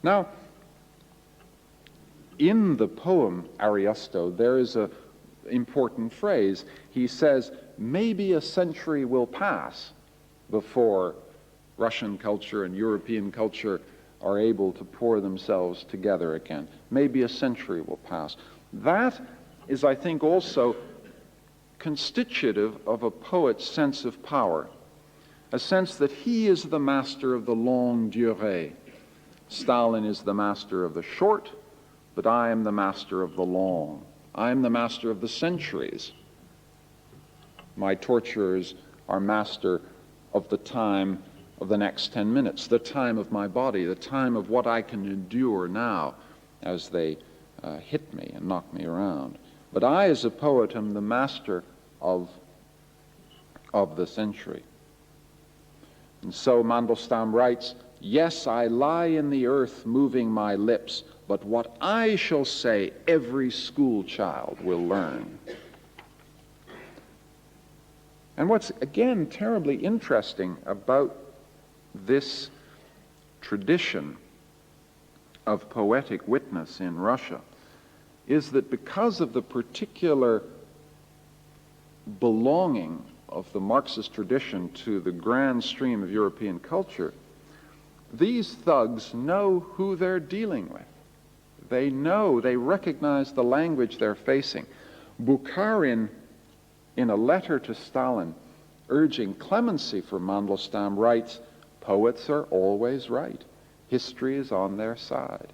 Now, in the poem Ariosto, there is an important phrase. He says, maybe a century will pass before Russian culture and European culture are able to pour themselves together again. Maybe a century will pass. That is, I think, also constitutive of a poet's sense of power, a sense that he is the master of the longue durée. Stalin is the master of the short, but I am the master of the long. I am the master of the centuries. My torturers are master of the time of the next 10 minutes, the time of my body, the time of what I can endure now as they hit me and knock me around. But I, as a poet, am the master of the century. And so Mandelstam writes, yes, I lie in the earth moving my lips, but what I shall say every school child will learn. And what's, again, terribly interesting about this tradition of poetic witness in Russia is that because of the particular belonging of the Marxist tradition to the grand stream of European culture, these thugs know who they're dealing with. They know, they recognize the language they're facing. Bukharin, in a letter to Stalin urging clemency for Mandelstam, writes, poets are always right. History is on their side.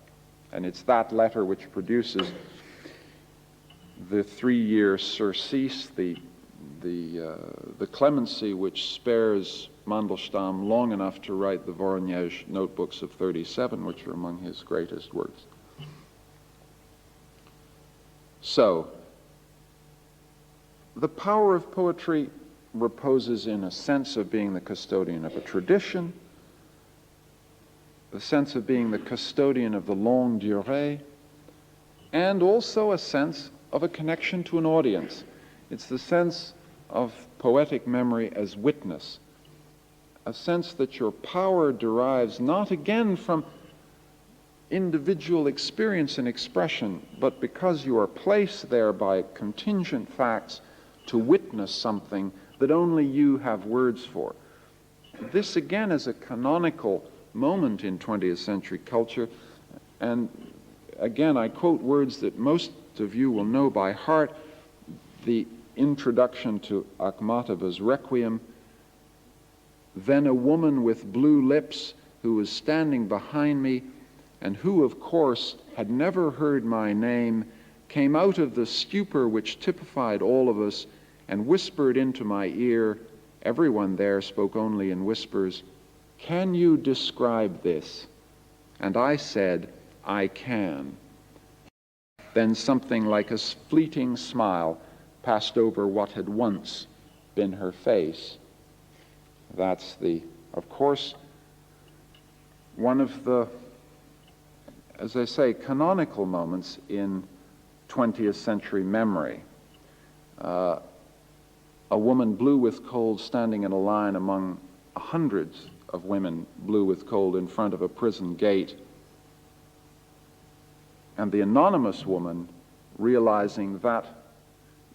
And it's that letter which produces the 3-year surcease, the clemency which spares Mandelstam long enough to write the Voronezh notebooks of 37, which are among his greatest works. So, the power of poetry reposes in a sense of being the custodian of a tradition, the sense of being the custodian of the longue durée, and also a sense of a connection to an audience. It's the sense of poetic memory as witness, a sense that your power derives not again from individual experience and expression, but because you are placed there by contingent facts to witness something that only you have words for. This again is a canonical moment in 20th century culture, and again I quote words that most of you will know by heart, the introduction to Akhmatova's Requiem. Then a woman with blue lips who was standing behind me and who, of course, had never heard my name, came out of the stupor which typified all of us and whispered into my ear. Everyone there spoke only in whispers. Can you describe this? And I said, I can. Then something like a fleeting smile passed over what had once been her face. That's of course, one of the, as I say, canonical moments in 20th century memory. A woman blue with cold standing in a line among hundreds of women blue with cold in front of a prison gate. And the anonymous woman realizing that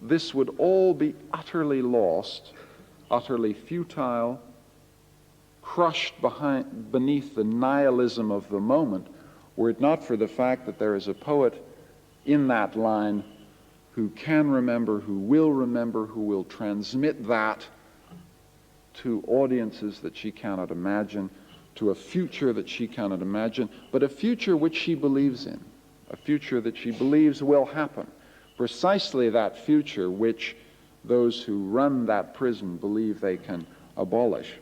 this would all be utterly lost, utterly futile, crushed beneath the nihilism of the moment, were it not for the fact that there is a poet in that line who can remember, who will transmit that to audiences that she cannot imagine, to a future that she cannot imagine, but a future which she believes in, a future that she believes will happen. Precisely that future which those who run that prison believe they can abolish.